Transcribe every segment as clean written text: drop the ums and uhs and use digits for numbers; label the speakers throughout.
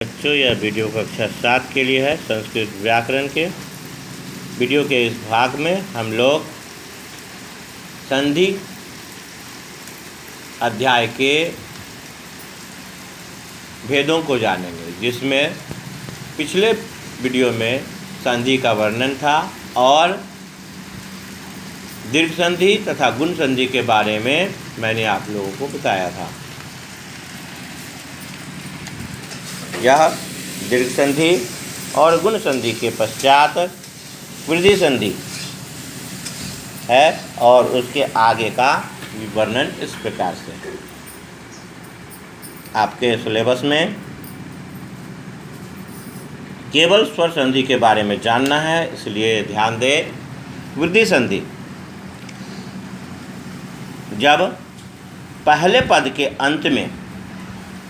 Speaker 1: बच्चों, यह वीडियो कक्षा 7 के लिए है, संस्कृत व्याकरण के। वीडियो के इस भाग में हम लोग संधि अध्याय के भेदों को जानेंगे, जिसमें पिछले वीडियो में संधि का वर्णन था और दीर्घ संधि तथा गुण संधि के बारे में मैंने आप लोगों को बताया था। यह दीर्घ संधि और गुण संधि के पश्चात वृद्धि संधि है और उसके आगे का वर्णन इस प्रकार से है। आपके सिलेबस में केवल स्वर संधि के बारे में जानना है, इसलिए ध्यान दें। वृद्धि संधि जब पहले पद के अंत में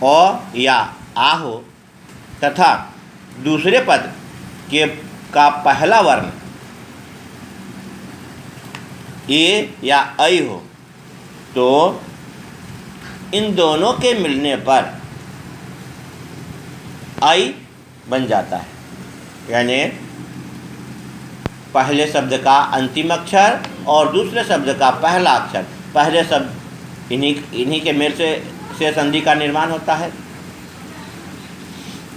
Speaker 1: अ या आ हो तथा दूसरे पद का पहला वर्ण ए या ऐ हो, तो इन दोनों के मिलने पर ऐ बन जाता है। यानी पहले शब्द का अंतिम अक्षर और दूसरे शब्द का पहला अक्षर, पहले शब्द इन्हीं के मेल से संधि का निर्माण होता है।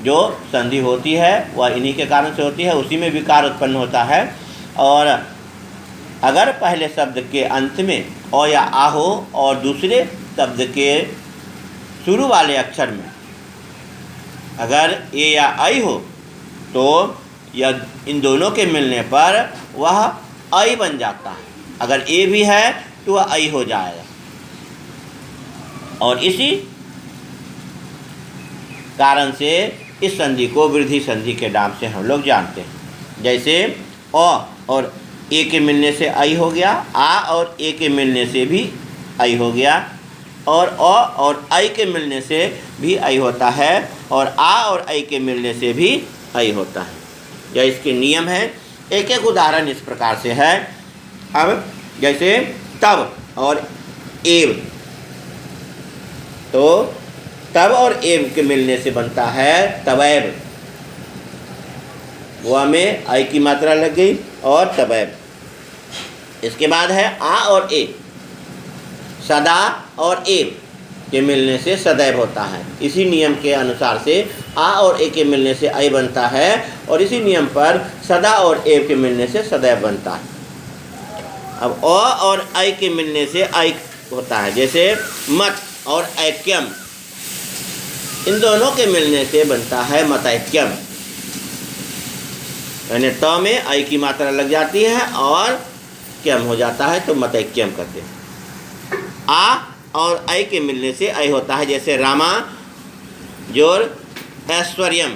Speaker 1: जो संधि होती है वह इन्हीं के कारण से होती है, उसी में विकार उत्पन्न होता है। और अगर पहले शब्द के अंत में अ या आ हो और दूसरे शब्द के शुरू वाले अक्षर में अगर ए या ऐ हो, तो यह इन दोनों के मिलने पर वह ऐ बन जाता है। अगर ए भी है तो वह ऐ हो जाएगा। और इसी कारण से इस संधि को वृद्धि संधि के नाम से हम लोग जानते हैं। जैसे अ और ए के मिलने से ऐ हो गया, आ और ए के मिलने से भी ऐ हो गया, और अ और ऐ के मिलने से भी ऐ होता है, और आ और ऐ के मिलने से भी ऐ होता है। यह इसके नियम है। एक एक उदाहरण इस प्रकार से है। अब जैसे तब और एव, तो तब और एव के मिलने से बनता है तवैव। वह में आई की मात्रा लग गई और तवैव। इसके बाद है आ और ए, सदा और एव के मिलने से सदैव होता है। इसी नियम के अनुसार से आ और ए के मिलने से ऐ बनता है, और इसी नियम पर सदा और एव के मिलने से सदैव बनता है। अब अ और ऐ के मिलने से ऐ होता है। जैसे मत और ऐक्यम, इन दोनों के मिलने से बनता है मतैक्यम। यानी त में ऐ की मात्रा लग जाती है और क्यम हो जाता है, तो मतैक्यम कहते हैं। आ और ऐ के मिलने से ऐ होता है। जैसे रामा जोर ऐश्वर्यम,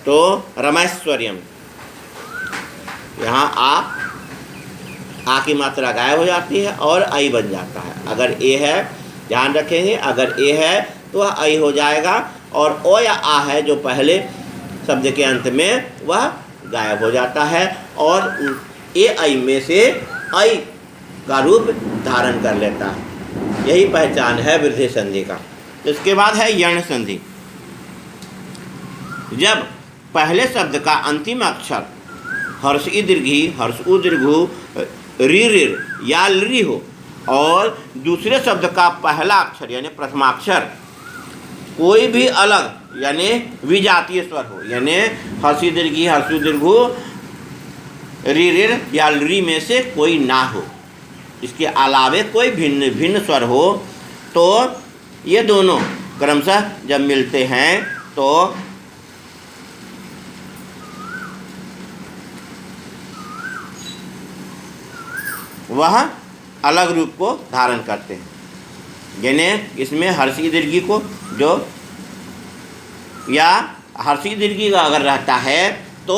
Speaker 1: तो रमैश्वर्यम। यहाँ आ की मात्रा गायब हो जाती है और ऐ बन जाता है। अगर ए है, ध्यान रखेंगे, अगर ए है तो वह ऐ हो जाएगा, और ओ या आ है जो पहले शब्द के अंत में, वह गायब हो जाता है और ए ऐ में से ऐ का रूप धारण कर लेता है। यही पहचान है वृद्धि संधि का। इसके बाद है यण संधि। जब पहले शब्द का अंतिम अक्षर हर्ष ई दीर्घी, हर्ष उ दीर्घु, री रीर या लृ हो, और दूसरे शब्द का पहला अक्षर यानी प्रथमाक्षर कोई भी अलग यानी विजातीय स्वर हो, यानी हर्षी दीर्घी, हर्षु दीर्घु, री रीर या लृ में से कोई ना हो, इसके अलावे कोई भिन्न भिन्न स्वर हो, तो ये दोनों क्रमशः जब मिलते हैं तो वह अलग रूप को धारण करते हैं। यानी इसमें हर्षी दीर्घी को जो या हर्षी दीर्घी का अगर रहता है तो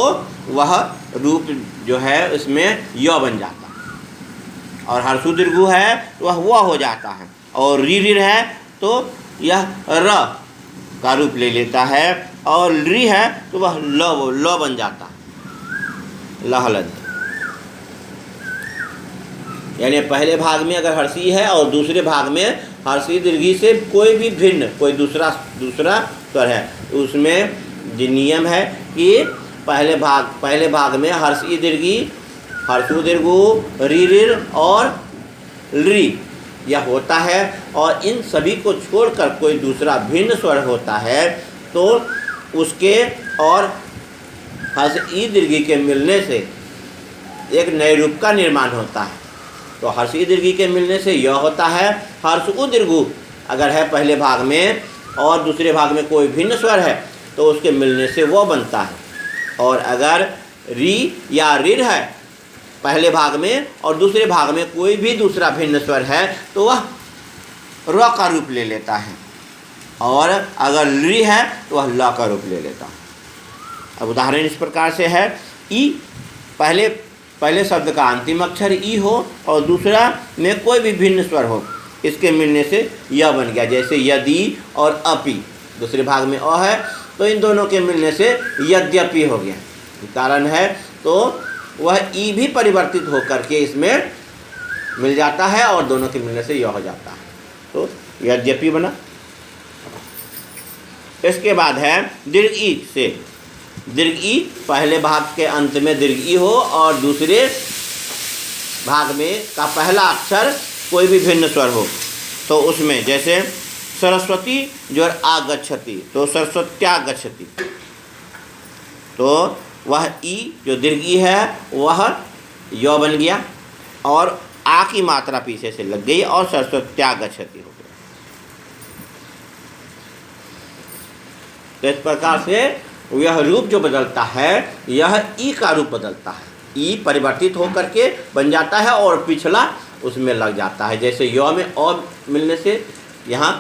Speaker 1: वह रूप जो है इसमें य बन जाता है, और हर्षु दीर्घु है तो वह व हो जाता है, और री रीर है तो यह र का रूप ले लेता है, और लृ है तो वह ल बन जाता है, लहलंत। यानी पहले भाग में अगर हर्षी है और दूसरे भाग में हर्षी दीर्घी से कोई भी भिन्न कोई दूसरा स्वर है, उसमें जो नियम है कि पहले भाग में हर्ष ई दीर्घी, हर्ष ऊ दीर्घ, री रीर और री यह होता है, और इन सभी को छोड़कर कोई दूसरा भिन्न स्वर होता है तो उसके और हर्ष ई दीर्घी के मिलने से एक नए रूप का निर्माण होता है। तो हर्ष ई दीर्घी के मिलने से यह होता है हर्ष ऊ दीर्घ अगर है पहले भाग में और दूसरे भाग में कोई भिन्न स्वर है तो उसके मिलने से वह बनता है। और अगर री या रिर है पहले भाग में और दूसरे भाग में कोई भी दूसरा भिन्न स्वर है तो वह र का रूप ले लेता है, और अगर री है तो वह ल का रूप ले लेता है। अब उदाहरण इस प्रकार से है, ई पहले शब्द का अंतिम अक्षर ई हो और दूसरा में कोई भी भिन्न स्वर हो, इसके मिलने से यह बन गया। जैसे यदि और अपि, दूसरे भाग में अ है तो इन दोनों के मिलने से यद्यपि हो गया। कारण है तो वह ई भी परिवर्तित होकर के इसमें मिल जाता है और दोनों के मिलने से यह हो जाता है, तो यद्यपि बना। इसके बाद है दीर्घ ई से, दीर्घ ई पहले भाग के अंत में दीर्घ ई हो और दूसरे भाग में का पहला अक्षर कोई भी भिन्न स्वर हो, तो उसमें जैसे सरस्वती जो आगच्छति तो सरस्वत्या गच्छति, तो वह ई जो दीर्घ ई है वह य बन गया और आ की मात्रा पीछे से लग गई और सरस्वत्या गच्छति हो गया। तो इस प्रकार से यह रूप जो बदलता है यह ई का रूप बदलता है, ई परिवर्तित होकर के बन जाता है और पिछला उसमें लग जाता है। जैसे य में अ मिलने से यहाँ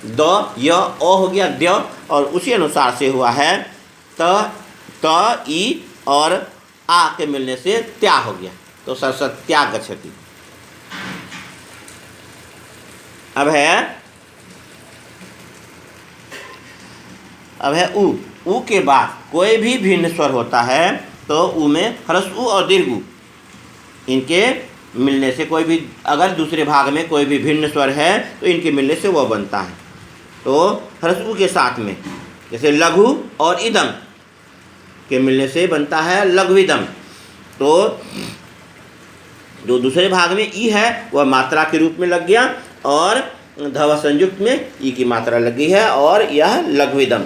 Speaker 1: द य अ हो गया द्य, और उसी अनुसार से हुआ है त ई और आ के मिलने से त्या हो गया, तो सरस्वत्या गच्छति। अब है ऊ के बाद कोई भी भिन्न स्वर होता है तो ऊ में ह्रस्व ऊ और दीर्घ ऊ, इनके मिलने से कोई भी अगर दूसरे भाग में कोई भी भिन्न स्वर है तो इनके मिलने से वह बनता है। तो ह्रस्व ऊ के साथ में जैसे लघु और इदम के मिलने से बनता है लघुइदम, तो जो दूसरे भाग में ई है वह मात्रा के रूप में लग गया और धव संयुक्त में ई की मात्रा लग गई है और यह लघुइदम,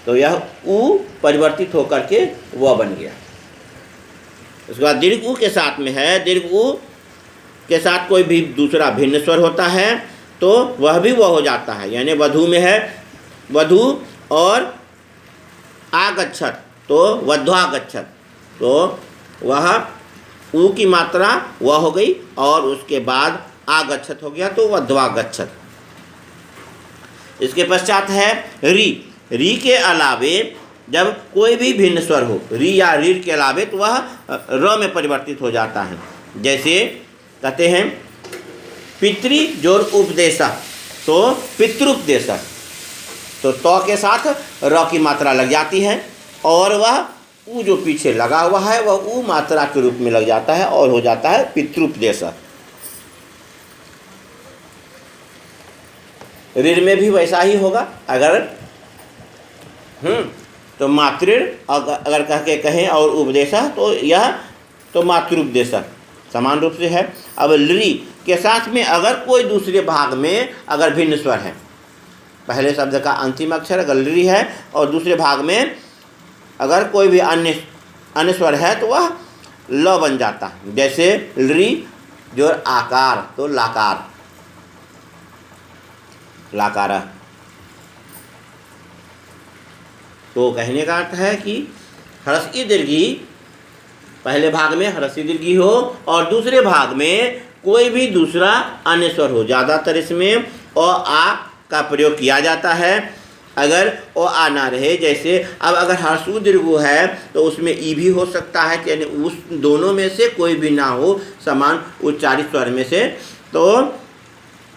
Speaker 1: तो यह ऊ परिवर्तित होकर के वह बन गया। उसके बाद दीर्घ ऊ के साथ में है, दीर्घ ऊ के साथ कोई भी दूसरा भिन्न स्वर होता है तो वह भी वह हो जाता है। यानी वधु में है वधु और आगच्छत तो वध्वागच्छत, तो वह ऊ की मात्रा वह हो गई और उसके बाद आगच्छत हो गया तो वध्वागच्छत। इसके पश्चात है री, री के अलावे जब कोई भी भिन्न स्वर हो री या रीर के अलावे तो वह र में परिवर्तित हो जाता है। जैसे कहते हैं पितृ जोर उपदेशा तो पितृपदेशा, तो के साथ र की मात्रा लग जाती है और वह ऊ जो पीछे लगा हुआ है वह ऊ मात्रा के रूप में लग जाता है और हो जाता है पितृपदेशा। ऋण में भी वैसा ही होगा, अगर तो मातृ अगर कह के कहें और उपदेशा तो यह तो मातृपदेशा समान रूप से है। अब लृ के साथ में अगर कोई दूसरे भाग में अगर भिन्न स्वर है, पहले शब्द का अंतिम अक्षर अगर लृ है और दूसरे भाग में अगर कोई भी अन्य स्वर है तो वह ल बन जाता है। जैसे लृ जो आकार तो लाकार, लाकारा। तो कहने का अर्थ है कि ह्रस्व ई दीर्घी पहले भाग में ह्रस्व ई दीर्घी हो और दूसरे भाग में कोई भी दूसरा अन्य स्वर हो। ज़्यादातर इसमें अ आ का प्रयोग किया जाता है। अगर अ आ ना रहे, जैसे अब अगर ह्रस्व दीर्घ है तो उसमें ई भी हो सकता है, यानी उस दोनों में से कोई भी ना हो समान उच्चारित स्वर में से। तो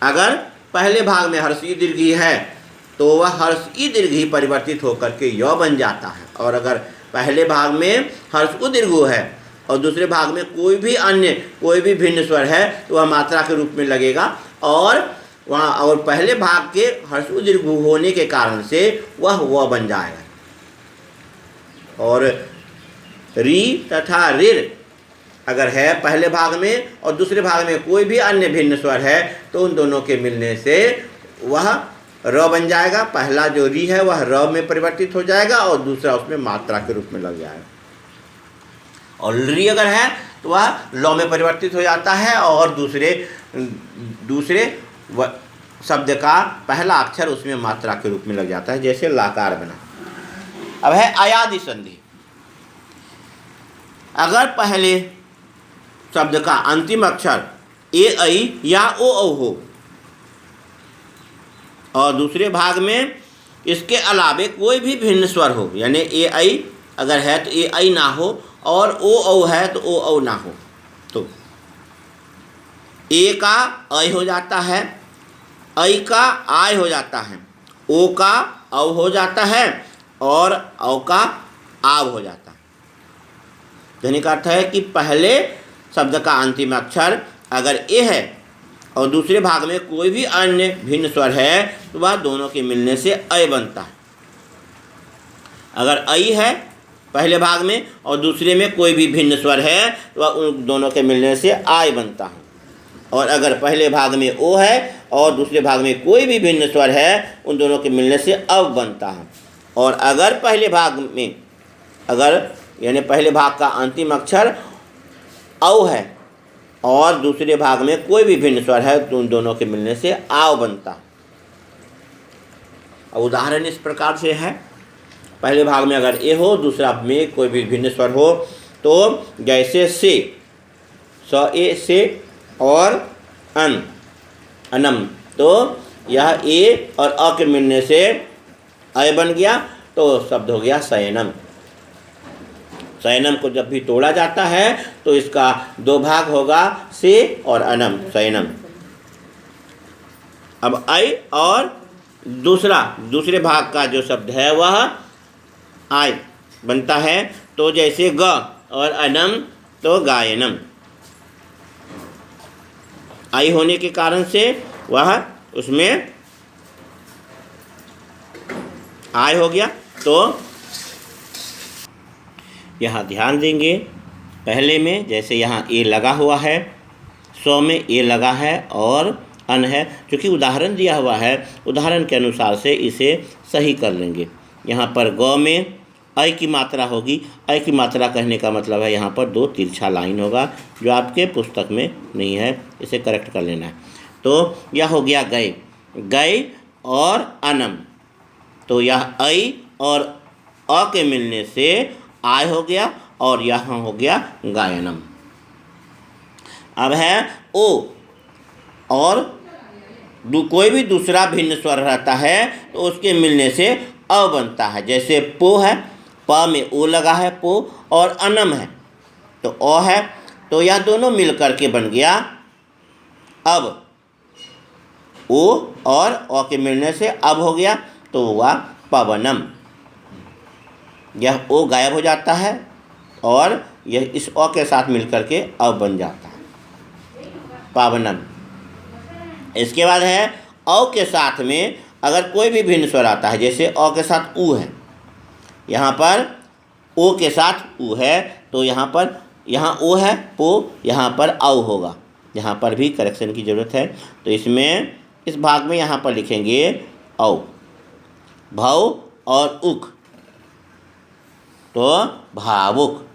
Speaker 1: अगर पहले भाग में ह्रस्व ई दीर्घ है तो वह ह्रस्व ई दीर्घ ही परिवर्तित होकर के य बन जाता है, और अगर पहले भाग में ह्रस्व ऊ दीर्घ है और दूसरे भाग में कोई भी भिन्न स्वर है तो वह मात्रा के रूप में लगेगा और वहाँ और पहले भाग के ह्रस्व दीर्घ होने के कारण से वह बन जाएगा। और री तथा रिर अगर है पहले भाग में और दूसरे भाग में कोई भी अन्य भिन्न स्वर है तो उन दोनों के मिलने से वह र बन जाएगा। पहला जो री है वह र में परिवर्तित हो जाएगा और दूसरा उसमें मात्रा के रूप में लग जाएगा। और री अगर है तो वह लौ में परिवर्तित हो जाता है और दूसरे शब्द का पहला अक्षर उसमें मात्रा के रूप में लग जाता है, जैसे लाकार बना। अब है अयादि संधि। अगर पहले शब्द का अंतिम अक्षर ए ऐ या ओ औ हो और दूसरे भाग में इसके अलावे कोई भी भिन्न स्वर हो, यानी ए ऐ अगर है तो ए ऐ ना हो और ओ औ है तो ओ औ ना हो, तो ए का ऐ हो जाता है, ऐ का आय हो जाता है, ओ का औ हो जाता है और औ का आव हो जाता है। कहने का अर्थ है कि पहले शब्द का अंतिम अक्षर अगर ए है और दूसरे भाग में कोई भी अन्य भिन्न स्वर है तो वह दोनों के मिलने से अय बनता है। अगर ऐ है पहले भाग में और दूसरे में कोई भी भिन्न स्वर है तो वह उन दोनों के मिलने से आय बनता है। और अगर पहले भाग में ओ है और दूसरे भाग में कोई भी भिन्न स्वर है उन दोनों के मिलने से अव बनता है। और अगर पहले भाग में यानी पहले भाग का अंतिम अक्षर औ है और दूसरे भाग में कोई भी भिन्न स्वर है तो उन दोनों के मिलने से आव बनता है। उदाहरण इस प्रकार से है, पहले भाग में अगर ए हो दूसरा में कोई भी भिन्न स्वर हो तो जैसे से, स ए से और अनम, तो यह ए और अ के मिलने से अय बन गया तो शब्द हो गया शयनम। शयनम को जब भी तोड़ा जाता है तो इसका दो भाग होगा, से और अनम, शयनम। अब ऐ और दूसरे भाग का जो शब्द है वह आय बनता है, तो जैसे ग और अनम तो गायनम। आई होने के कारण से वह उसमें आय हो गया। तो यहाँ ध्यान देंगे, पहले में जैसे यहाँ ए लगा हुआ है, सौ में ए लगा है और अन है, क्योंकि उदाहरण दिया हुआ है उदाहरण के अनुसार से इसे सही कर लेंगे। यहाँ पर ग में ऐ की मात्रा होगी, ऐ की मात्रा कहने का मतलब है यहाँ पर दो तिरछा लाइन होगा जो आपके पुस्तक में नहीं है, इसे करेक्ट कर लेना है। तो यह हो गया गए, गए और अनम, तो यह ऐ और अ के मिलने से आय हो गया और यहाँ हो गया गायनम। अब है ओ और कोई भी दूसरा भिन्न स्वर रहता है तो उसके मिलने से अ बनता है, जैसे पो है, प में ओ लगा है पो, और अनम है तो अ है, तो यह दोनों मिलकर के बन गया अब। ओ और अ के मिलने से अब हो गया तो हुआ पवनम। यह ओ गायब हो जाता है और यह इस अ के साथ मिलकर के अब बन जाता है, पावनम। इसके बाद है औ के साथ में अगर कोई भी भिन्न स्वर आता है, जैसे अ के साथ ऊ है, यहाँ पर ओ के साथ ऊ है तो यहाँ ओ है पो, यहाँ पर औ होगा, यहाँ पर भी करेक्शन की ज़रूरत है। तो इसमें इस भाग में यहाँ पर लिखेंगे औ, भव और उक, तो भावुक,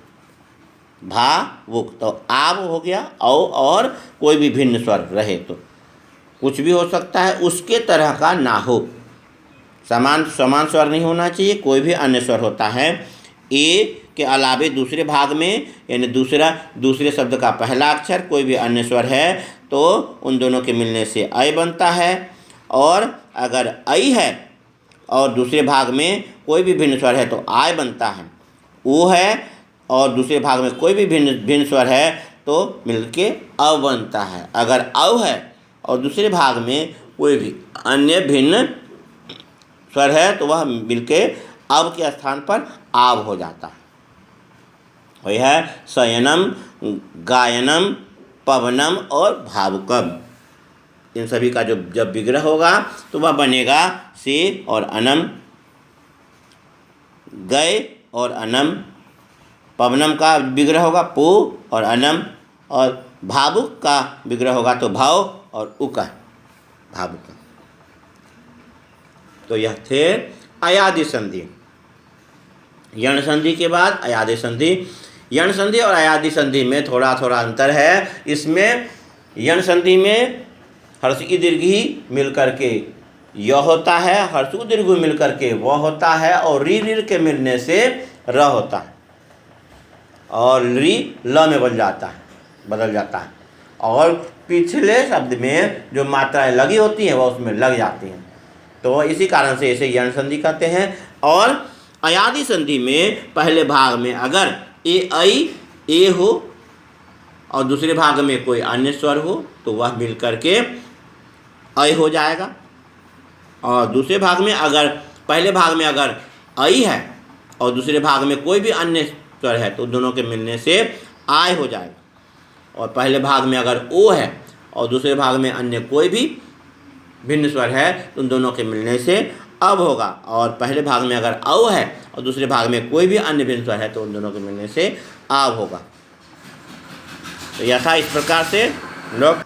Speaker 1: भावुक, तो आव हो गया औ और कोई भी भिन्न स्वर रहे तो कुछ भी हो सकता है, उसके तरह का ना हो, समान स्वर नहीं होना चाहिए, कोई भी अन्य स्वर होता है। ए के अलावे दूसरे भाग में यानी दूसरे शब्द का पहला अक्षर कोई भी अन्य स्वर है तो उन दोनों के मिलने से अय बनता है। और अगर ऐ है और दूसरे भाग में कोई भी भिन्न स्वर है तो आय बनता है। ओ है और दूसरे भाग में कोई भी भिन्न स्वर है तो मिलके अव बनता है। अगर अव है और दूसरे भाग में कोई भी अन्य भिन्न स्वर है तो वह मिलके अव के स्थान पर आव हो जाता है। वही है शयनम, गायनम, पवनम और भावुकम। इन सभी का जो जब विग्रह होगा तो वह बनेगा से और अनम, गए और अनम, पवनम का विग्रह होगा पो और अनम, और भावुक का विग्रह होगा तो भाव और उका, भावुक। तो यह थे अयादि संधि। यण संधि के बाद अयादि संधि। यण संधि और अयादि संधि में थोड़ा थोड़ा अंतर है। इसमें यण संधि में हर्ष ई दीर्घी मिल करके य होता है, हर्ष उ दीर्घ मिल करके व होता है, और री रीर के मिलने से र होता है, और री ल में बदल जाता है, और पिछले शब्द में जो मात्राएं लगी होती हैं वह उसमें लग जाती हैं। तो इसी कारण से इसे यण संधि कहते हैं। और अयादि संधि में पहले भाग में अगर ए ऐ ए हो और दूसरे भाग में कोई अन्य स्वर हो तो वह मिल करके ऐ हो जाएगा, और दूसरे भाग में अगर पहले भाग में अगर ऐ है और दूसरे भाग में कोई भी अन्य स्वर है तो दोनों के मिलने से आय हो जाएगा, और पहले भाग में अगर ओ है और दूसरे भाग में अन्य कोई भी भिन्न स्वर है तो उन दोनों के मिलने से अब होगा, और पहले भाग में अगर औ है और दूसरे भाग में कोई भी अन्य भिन्न स्वर है तो उन दोनों के मिलने से आव होगा। तो यथा इस प्रकार से लोग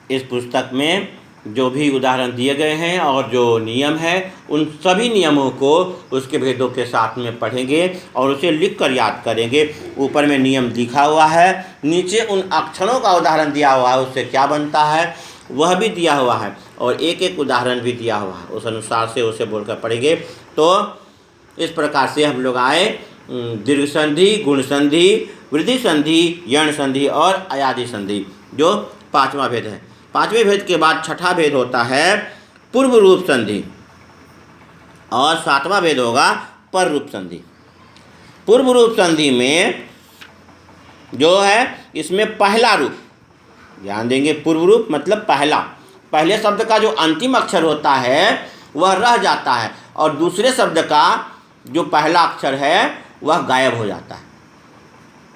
Speaker 1: इस पुस्तक में जो भी उदाहरण दिए गए हैं और जो नियम है उन सभी नियमों को उसके भेदों के साथ में पढ़ेंगे और उसे लिख कर याद करेंगे। ऊपर में नियम लिखा हुआ है, नीचे उन अक्षरों का उदाहरण दिया हुआ है, उससे क्या बनता है वह भी दिया हुआ है, और एक एक उदाहरण भी दिया हुआ है, उस अनुसार से उसे बोलकर पढ़ेंगे। तो इस प्रकार से हम लोग आए दीर्घ संधि, गुण संधि, वृद्धि संधि, यण संधि और अयादि संधि, जो पांचवा भेद है। पांचवें भेद के बाद छठा भेद होता है पूर्व रूप संधि, और सातवां भेद होगा पर रूप संधि। पूर्व रूप संधि में जो है इसमें पहला रूप, ध्यान देंगे, पूर्व रूप मतलब पहले शब्द का जो अंतिम अक्षर होता है वह रह जाता है, और दूसरे शब्द का जो पहला अक्षर है वह गायब हो जाता है,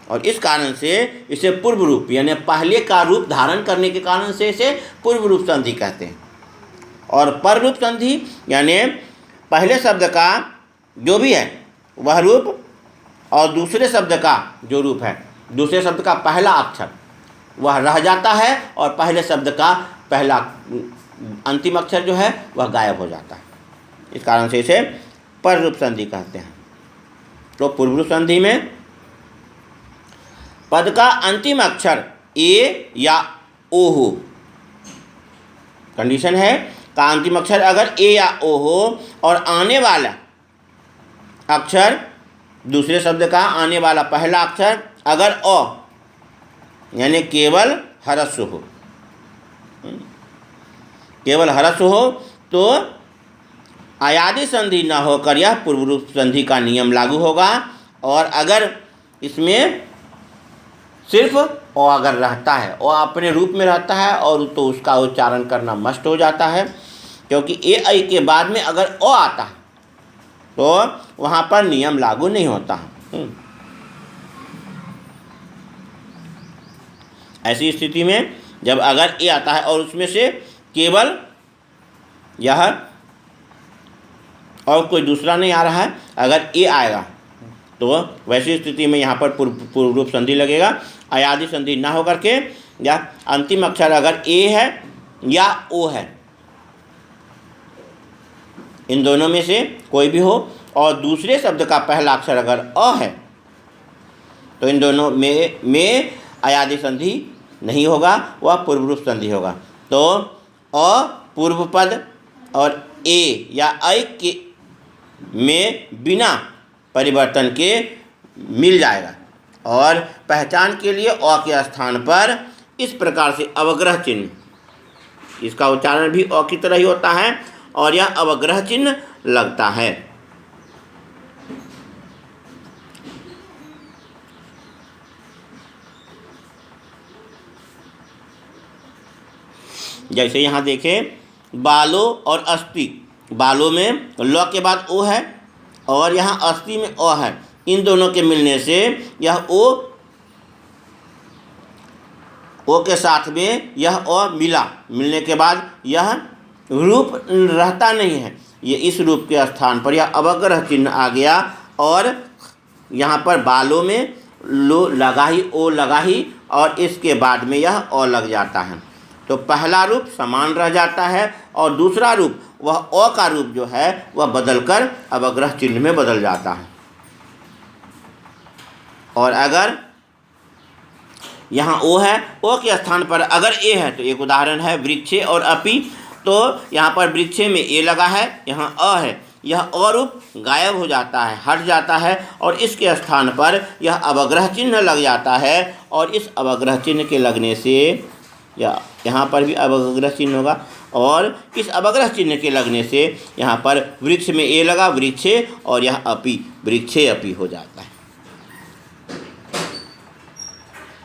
Speaker 1: और इस कारण से इसे पूर्व रूप यानी पहले का रूप धारण करने के कारण से इसे पूर्व रूप संधि कहते हैं। और पर रूप संधि यानी पहले शब्द का जो भी है वह रूप, और दूसरे शब्द का जो रूप है, दूसरे शब्द का पहला अक्षर वह रह जाता है, और पहले शब्द का पहला अंतिम अक्षर जो है वह गायब हो जाता है। इस कारण से इसे पर रूप संधि कहते हैं। तो पूर्व रूप संधि में पद का अंतिम अक्षर ए या ओ हो, कंडीशन है का अंतिम अक्षर अगर ए या ओ हो, और आने वाला अक्षर दूसरे शब्द का आने वाला पहला अक्षर अगर अ यानी केवल ह्रस्व हो, केवल ह्रस्व हो तो अयादि संधि न होकर यह पूर्व रूप संधि का नियम लागू होगा। और अगर इसमें सिर्फ ओ अगर रहता है, ओ अपने रूप में रहता है, और तो उसका उच्चारण करना मस्ट हो जाता है, क्योंकि ए ऐ के बाद में अगर ओ आता है तो वहाँ पर नियम लागू नहीं होता है। ऐसी स्थिति में जब अगर ए आता है और उसमें से केवल यह और कोई दूसरा नहीं आ रहा है, अगर ए आएगा तो वैसी स्थिति में यहाँ पर पूर्व रूप संधि लगेगा। अयादि संधि ना होकर के या अंतिम अक्षर अगर ए है या ओ है, इन दोनों में से कोई भी हो, और दूसरे शब्द का पहला अक्षर अगर अ है तो इन दोनों में अयादि संधि नहीं होगा, वह पूर्व रूप संधि होगा। तो अ पूर्व पद और ए या ऐ के में बिना परिवर्तन के मिल जाएगा, और पहचान के लिए अ के स्थान पर इस प्रकार से अवग्रह चिन्ह, इसका उच्चारण भी अ की तरह ही होता है, और यह अवग्रह चिन्ह लगता है। जैसे यहाँ देखें बालों और अस्थि, बालों में ल के बाद ओ है और यहाँ अस्थि में अ है, इन दोनों के मिलने से यह ओ ओ के साथ में यह अ मिलने के बाद यह रूप रहता नहीं है, ये इस रूप के स्थान पर यह अवग्रह चिन्ह आ गया और यहाँ पर बालों में लो लगा ही ओ लगा ही और इसके बाद में यह अ लग जाता है। तो पहला रूप समान रह जाता है और दूसरा रूप वह अ का रूप जो है वह बदलकर अवग्रह चिन्ह में बदल जाता है। और अगर यहाँ ओ है, ओ के स्थान पर अगर ए है, तो एक उदाहरण है वृक्षे और अपि। तो यहाँ पर वृक्षे में ए लगा है, यहाँ अ है, यह अ रूप गायब हो जाता है, हट जाता है और इसके स्थान पर यह अवग्रह चिन्ह लग जाता है। और इस अवग्रह चिन्ह के लगने से यहाँ पर भी अवग्रह चिन्ह होगा और इस अवग्रह चिन्ह के लगने से यहाँ पर वृक्ष में ए लगा, वृक्षे, और यह अपि, वृक्षे अपि हो जाता है।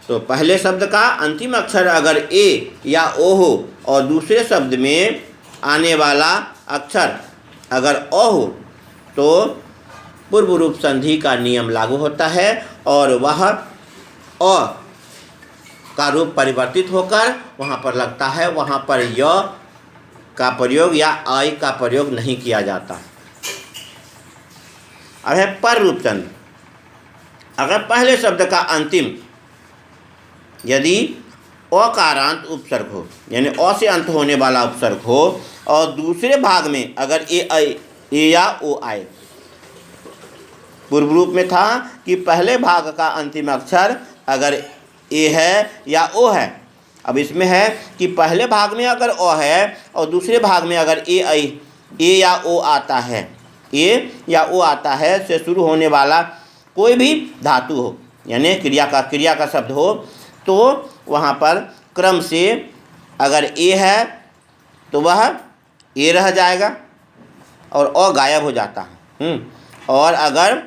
Speaker 1: तो पहले शब्द का अंतिम अक्षर अगर ए या ओ हो और दूसरे शब्द में आने वाला अक्षर अगर अ हो तो पूर्व रूप संधि का नियम लागू होता है और वह अ का रूप परिवर्तित होकर वहाँ पर लगता है, वहाँ पर य का प्रयोग या आई का प्रयोग नहीं किया जाता। अब है पर रूप संधि। अगर पहले शब्द का अंतिम यदि अकारांत उपसर्ग हो, यानी अ से अंत होने वाला उपसर्ग हो और दूसरे भाग में अगर ए या ओ आए। पूर्व रूप में था कि पहले भाग का अंतिम अक्षर अगर ए है या ओ है। अब इसमें है कि पहले भाग में अगर अ है और दूसरे भाग में अगर ए या ओ आता है, ए या ओ आता है से शुरू होने वाला कोई भी धातु हो, यानी क्रिया का शब्द हो, तो वहाँ पर क्रम से अगर ए है तो वह ए रह जाएगा और अ गायब हो जाता है। और अगर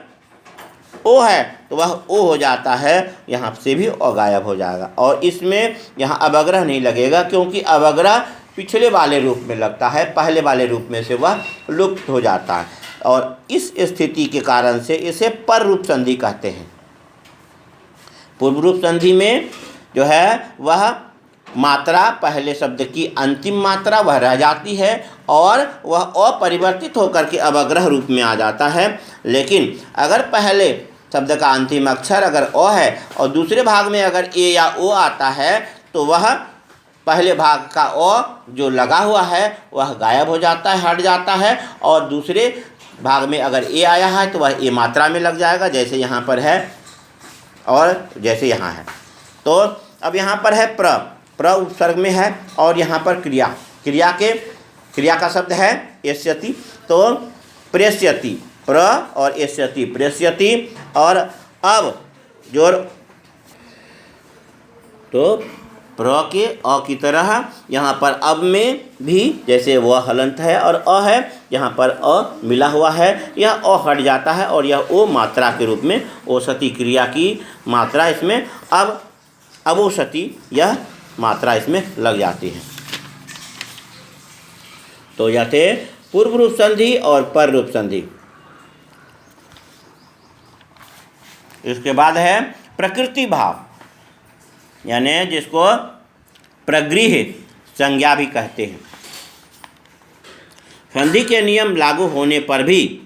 Speaker 1: ओ है तो वह ओ हो जाता है, यहाँ से भी अ गायब हो जाएगा। और इसमें यहाँ अवग्रह नहीं लगेगा क्योंकि अवग्रह पिछले वाले रूप में लगता है, पहले वाले रूप में से वह लुप्त हो जाता है। और इस स्थिति के कारण से इसे पर रूप संधि कहते हैं। पूर्व रूप संधि में जो है वह मात्रा पहले शब्द की अंतिम मात्रा वह रह जाती है और वह अपरिवर्तित होकर के अवग्रह रूप में आ जाता है। लेकिन अगर पहले शब्द का अंतिम अक्षर अगर अ है और दूसरे भाग में अगर ए या ओ आता है तो वह पहले भाग का अ जो लगा हुआ है वह गायब हो जाता है, हट जाता है। और दूसरे भाग में अगर ए आया है तो वह ए मात्रा में लग जाएगा, जैसे यहाँ पर है और जैसे यहाँ है। तो अब यहाँ पर है प्र उपसर्ग में है और यहाँ पर क्रिया का शब्द है एष्यति। तो प्रेष्यति प्र और एष्यति प्रेष्यति। और अब जोर तो प्र के अ की तरह यहाँ पर अब में भी जैसे वह हलंत है और अ है, यहाँ पर अ मिला हुआ है, यह अ हट जाता है और यह ओ मात्रा के रूप में ओसति क्रिया की मात्रा इसमें अब अवोसति यह मात्रा इसमें लग जाती है। तो यह थे पूर्व रूप संधि और पर रूप संधि। इसके बाद है प्रकृति भाव, यानी जिसको प्रगृह संज्ञा भी कहते हैं। संधि के नियम लागू होने पर भी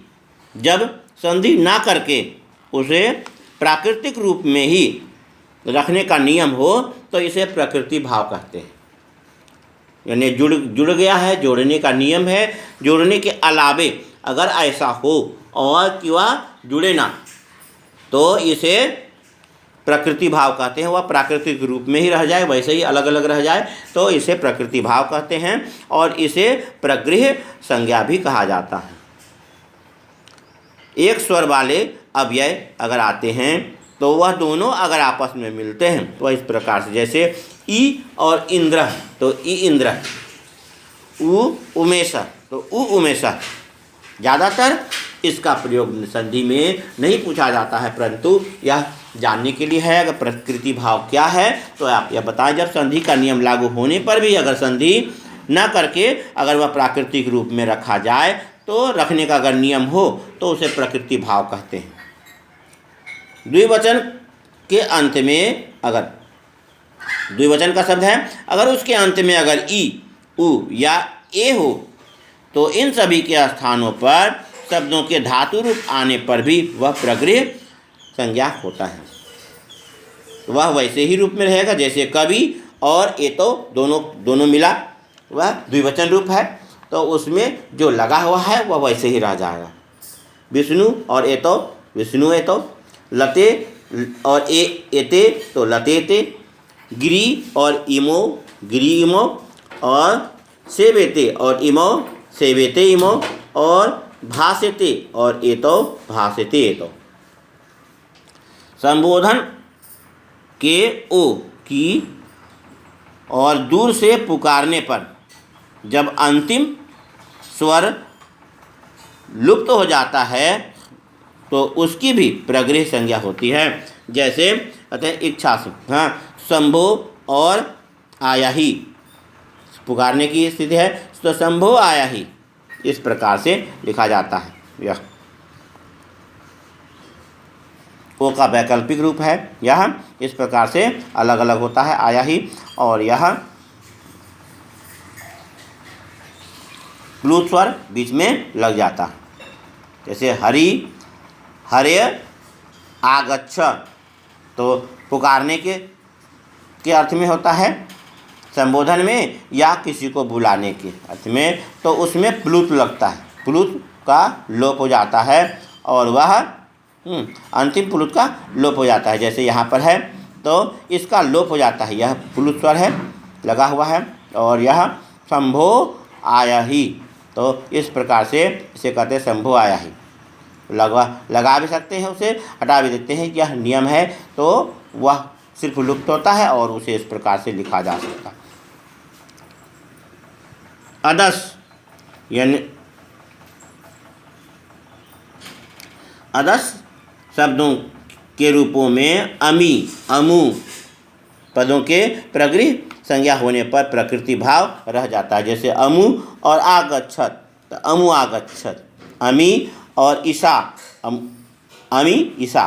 Speaker 1: जब संधि ना करके उसे प्राकृतिक रूप में ही रखने का नियम हो तो इसे प्रकृति भाव कहते हैं। यानी जुड़ गया है, जोड़ने का नियम है, जोड़ने के अलावे अगर ऐसा हो और कि वह जुड़े ना तो इसे प्रकृति भाव कहते हैं। वह प्राकृतिक रूप में ही रह जाए, वैसे ही अलग अलग रह जाए तो इसे प्रकृति भाव कहते हैं और इसे प्रगृह संज्ञा भी कहा जाता है। एक स्वर वाले अव्यय अगर आते हैं तो वह दोनों अगर आपस में मिलते हैं तो इस प्रकार से, जैसे ई और इंद्र, तो ई इंद्र, उ उमेश, तो उ उमेश। ज़्यादातर इसका प्रयोग संधि में नहीं पूछा जाता है, परंतु यह जानने के लिए है अगर प्रकृति भाव क्या है तो आप यह बताएं। जब संधि का नियम लागू होने पर भी अगर संधि न करके अगर वह प्राकृतिक रूप में रखा जाए तो रखने का अगर नियम हो तो उसे प्रकृति भाव कहते हैं। द्विवचन के अंत में अगर द्विवचन का शब्द है, अगर उसके अंत में अगर ई, उ या ए हो तो इन सभी के स्थानों पर शब्दों के धातु रूप आने पर भी वह प्रगृह संज्ञा होता है। वह वैसे ही रूप में रहेगा जैसे कवि और ए तो दोनों मिला वह द्विवचन रूप है, तो उसमें जो लगा हुआ है वह वैसे ही रह जाएगा। विष्णु और ए तो विष्णु ए तो, लते और एते तो लतेते, गिरी और इमो गिरी इमो, और सेवेते और इमो सेवेते इमो, और भाषते और एतो भाषते एतो। संबोधन के ओ की और दूर से पुकारने पर जब अंतिम स्वर लुप्त हो जाता है तो उसकी भी प्रगृह संज्ञा होती है। जैसे अतः इच्छा से, हाँ, शंभो और आया ही, पुकारने की स्थिति है तो शंभो आया ही, इस प्रकार से लिखा जाता है। यह ओ का वैकल्पिक रूप है, यह इस प्रकार से अलग अलग होता है, आया ही, और यह प्लुत स्वर बीच में लग जाता है। जैसे हरि हरे आगच्छ, तो पुकारने के अर्थ में होता है, संबोधन में या किसी को बुलाने के अर्थ में, तो उसमें प्लुत लगता है, प्लुत का लोप हो जाता है और वह अंतिम प्लुत का लोप हो जाता है। जैसे यहाँ पर है तो इसका लोप हो जाता है, यह प्लुत स्वर है लगा हुआ है, और यह शंभो आया ही, तो इस प्रकार से इसे कहते हैं शंभो आया ही। लगा भी सकते हैं, उसे हटा भी देते हैं, यह नियम है, तो वह सिर्फ लुप्त होता है और उसे इस प्रकार से लिखा जा सकता है। अदस यानी अदस शब्दों के रूपों में अमी अमु पदों के प्रगृह संज्ञा होने पर प्रकृति भाव रह जाता है। जैसे अमु और आगच्छत, तो अमु आगच्छत, अमी और ईशा, अमी ईशा।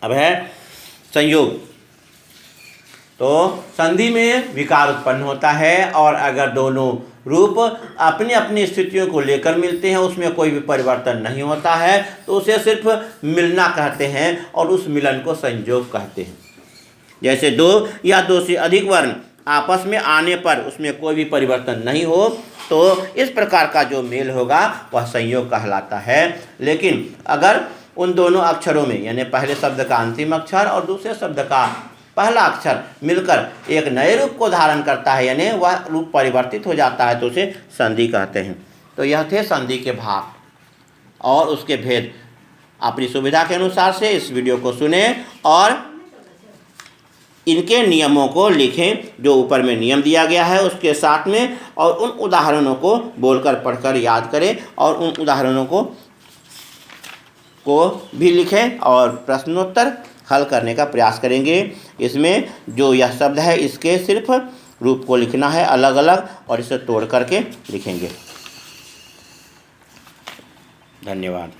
Speaker 1: अब है संयोग, तो संधि में विकार उत्पन्न होता है, और अगर दोनों रूप अपनी अपनी स्थितियों को लेकर मिलते हैं, उसमें कोई भी परिवर्तन नहीं होता है, तो उसे सिर्फ मिलना कहते हैं और उस मिलन को संयोग कहते हैं। जैसे दो या दो से अधिक वर्ण आपस में आने पर उसमें कोई भी परिवर्तन नहीं हो, तो इस प्रकार का जो मेल होगा वह संयोग कहलाता है। लेकिन अगर उन दोनों अक्षरों में, यानी पहले शब्द का अंतिम अक्षर और दूसरे शब्द का पहला अक्षर मिलकर एक नए रूप को धारण करता है, यानी वह रूप परिवर्तित हो जाता है, तो उसे संधि कहते हैं। तो यह थे संधि के भाग और उसके भेद। अपनी सुविधा के अनुसार से इस वीडियो को सुने और इनके नियमों को लिखें जो ऊपर में नियम दिया गया है उसके साथ में, और उन उदाहरणों को बोलकर पढ़कर याद करें और उन उदाहरणों को भी लिखें और प्रश्नोत्तर हल करने का प्रयास करेंगे। इसमें जो यह शब्द है इसके सिर्फ रूप को लिखना है अलग अलग और इसे तोड़ करके लिखेंगे। धन्यवाद।